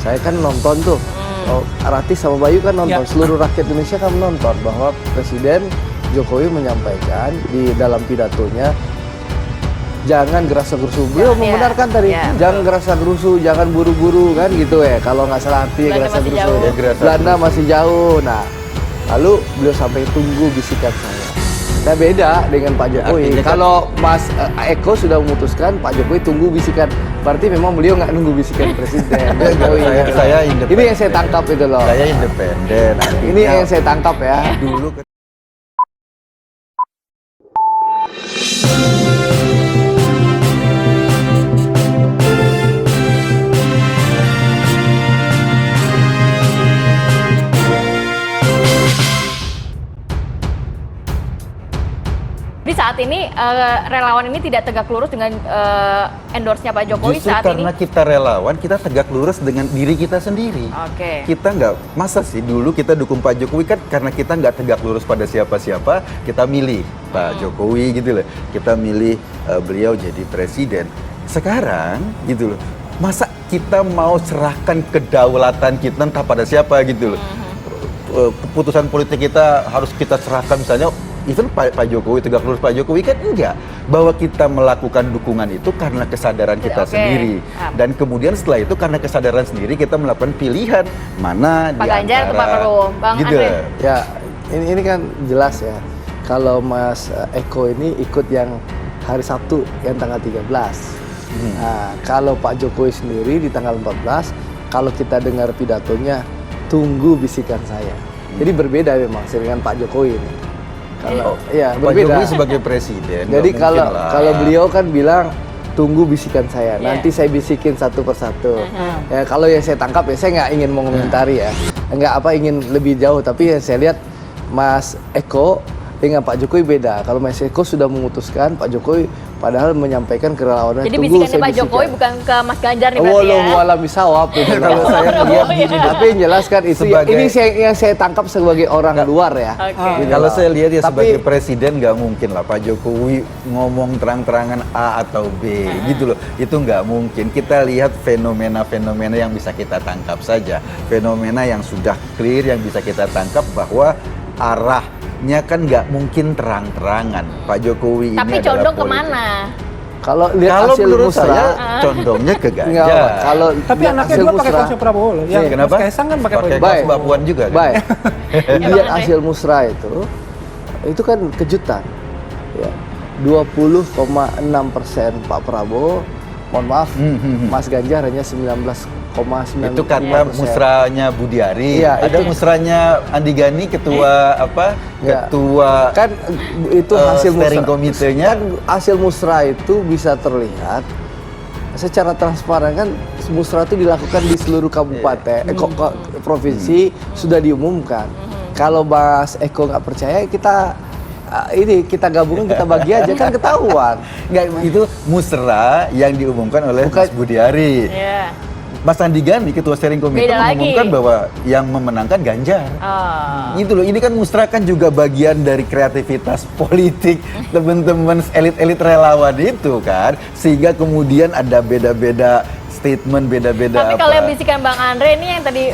Saya kan nonton tuh, Rati sama Bayu kan nonton, seluruh rakyat Indonesia kan menonton bahwa Presiden Jokowi menyampaikan di dalam pidatonya jangan gerasa-gerusu. Beliau membenarkan tadi, jangan gerasa-gerusu, jangan buru-buru kan gitu ya. Kalau nggak salah arti gerasa-gerusu, Belanda masih jauh. Nah, lalu beliau sampai tunggu bisikan saya. Nah beda dengan Pak Jokowi. Kalau Mas Eko sudah memutuskan, Pak Jokowi tunggu bisikan. Berarti memang beliau nggak nunggu bisikan Presiden. Saya independen. Ini yang saya tangkap itu loh. Saya independen. Ini yang saya tangkap ya. Dulu Di saat ini relawan ini tidak tegak lurus dengan endorse-nya Pak Jokowi justru saat karena ini. kita relawan, kita tegak lurus dengan diri kita sendiri. Oke. Kita nggak, masa sih dulu kita dukung Pak Jokowi kan karena kita nggak tegak lurus pada siapa-siapa, kita milih Pak Jokowi gitu loh. Kita milih beliau jadi presiden. Sekarang gitu loh, masa kita mau serahkan kedaulatan kita entah pada siapa gitu loh. Keputusan politik kita harus kita serahkan misalnya even Pak Jokowi, tegak lurus Pak Jokowi kan enggak. Bahwa kita melakukan dukungan itu karena kesadaran kita sendiri. Dan kemudian setelah itu karena kesadaran sendiri kita melakukan pilihan mana Pak Ganjar atau Pak Prabowo, Bang gitu. Andre. Ya, ini kan jelas ya. Kalau Mas Eko ini ikut yang hari Sabtu yang tanggal 13. Nah, kalau Pak Jokowi sendiri di tanggal 14, kalau kita dengar pidatonya, tunggu bisikan saya. Jadi berbeda memang dengan Pak Jokowi ini. Kalau ya Pak berbeda. Jokowi sebagai presiden. Jadi kalau beliau kan bilang tunggu bisikan saya, nanti saya bisikin satu persatu. Ya, kalau yang saya tangkap ya saya nggak ingin mengomentari ya, nggak ingin lebih jauh. Tapi yang saya lihat Mas Eko dengan Pak Jokowi beda. Kalau Mas Eko sudah memutuskan, Pak Jokowi padahal menyampaikan kerelawanan. Jadi bisikannya Pak Jokowi bukan ke Mas Ganjar nih berarti ya? Wallahu a'lam bishawab. Kalau saya melihat gini, tapi yang jelas kan itu ini yang saya tangkap sebagai orang luar ya. Oke. Kalau saya lihat ya sebagai presiden nggak mungkin lah Pak Jokowi ngomong terang-terangan A atau B gitu loh. Itu nggak mungkin. Kita lihat fenomena-fenomena yang bisa kita tangkap saja. Fenomena yang sudah clear yang bisa kita tangkap bahwa arahnya kan nggak mungkin terang-terangan. Pak Jokowi ini Tapi adalah condong politik. kemana? Kalau lihat hasil menurut musra, saya condongnya ke enggak, Ganjar. kalau Tapi lihat anaknya hasil dua pakai musra, kaosnya Prabowo loh. Yang Kenapa? Mas Kaisang kan pakai Pakai Prabowo. kaos Mbak Puan juga kan? baik. Lihat hasil musra itu kan kejutan. Ya. 20,6% Pak Prabowo, mohon maaf, Mas Ganjar hanya 19,9%. Itu kata musranya Budiari. Iya, ada itu. musranya Andi Gani, ketua apa? Ya. Ketua Kan itu hasil steering musra. komitenya. Kan hasil musra itu bisa terlihat secara transparan kan musra itu dilakukan di seluruh kabupaten, provinsi sudah diumumkan. Kalau Mas Eko nggak percaya kita kita gabungin, kita bagi aja kan ketahuan. Enggak, itu musra yang diumumkan oleh Mas Budiari. Iya. Mas Andi Gani, ketua steering komite Beda mengumumkan lagi. bahwa yang memenangkan Ganjar. Gitu loh, ini kan musra kan juga bagian dari kreativitas politik teman-teman elit-elit relawan itu kan, sehingga kemudian ada beda-beda statement, beda-beda. Tapi kalau yang bisikan Bang Andre ini yang tadi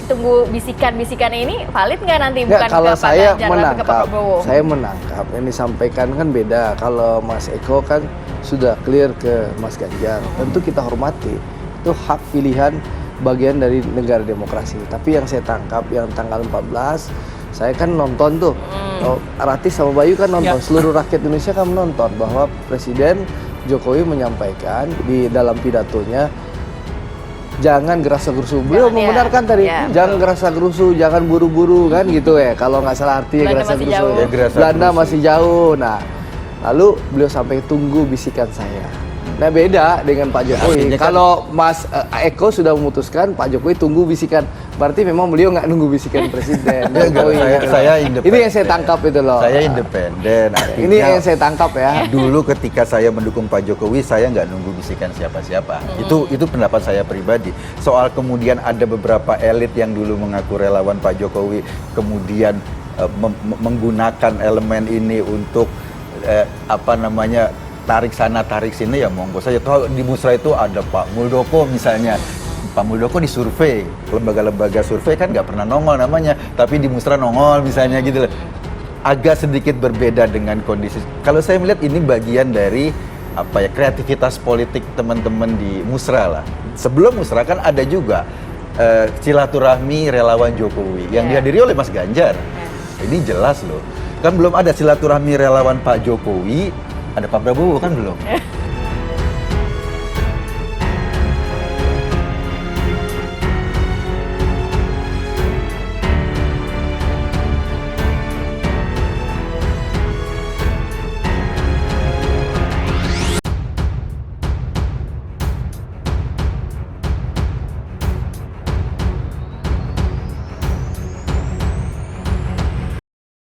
tunggu bisikan-bisikan ini valid nggak nanti? Nggak, Bukan kalau ke Pak saya Ganjar, tapi ke Pak menangkap, Prabowo. saya menangkap yang disampaikan kan beda. Kalau Mas Eko kan sudah clear ke Mas Ganjar, tentu kita hormati. Itu hak pilihan bagian dari negara demokrasi. Tapi yang saya tangkap yang tanggal 14, saya kan nonton tuh, Rati sama Bayu kan nonton, seluruh rakyat Indonesia kan menonton bahwa Presiden Jokowi menyampaikan di dalam pidatonya jangan gerasa-gerusu. Beliau membenarkan tadi, jangan gerasa-gerusu, jangan buru-buru kan gitu ya. Kalau nggak salah artinya gerasa-gerusu. Belanda masih jauh. Nah, lalu beliau sampai tunggu bisikan saya. Nah beda dengan Pak Jokowi. Kalau Mas Eko sudah memutuskan, Pak Jokowi tunggu bisikan. Berarti memang beliau nggak nunggu bisikan Presiden. Saya independen. Ini yang saya tangkap itu loh. Saya independen. Ini yang saya tangkap ya. Dulu ketika saya mendukung Pak Jokowi, saya nggak nunggu bisikan siapa-siapa. Itu pendapat saya pribadi. Soal kemudian ada beberapa elit yang dulu mengaku relawan Pak Jokowi, kemudian menggunakan elemen ini untuk tarik sana tarik sini, ya monggo saja. Toh di musra itu ada Pak Muldoko misalnya, Pak Muldoko di survei, lembaga-lembaga survei kan nggak pernah nongol namanya, tapi di Musra nongol misalnya gitu loh. Agak sedikit berbeda dengan kondisi. Kalau saya melihat ini bagian dari apa ya, kreativitas politik teman-teman di Musra lah. Sebelum Musra kan ada juga silaturahmi relawan Jokowi yang dihadiri oleh Mas Ganjar. Ini jelas loh. Kan belum ada silaturahmi relawan Pak Jokowi, ada Pak Prabowo kan belum.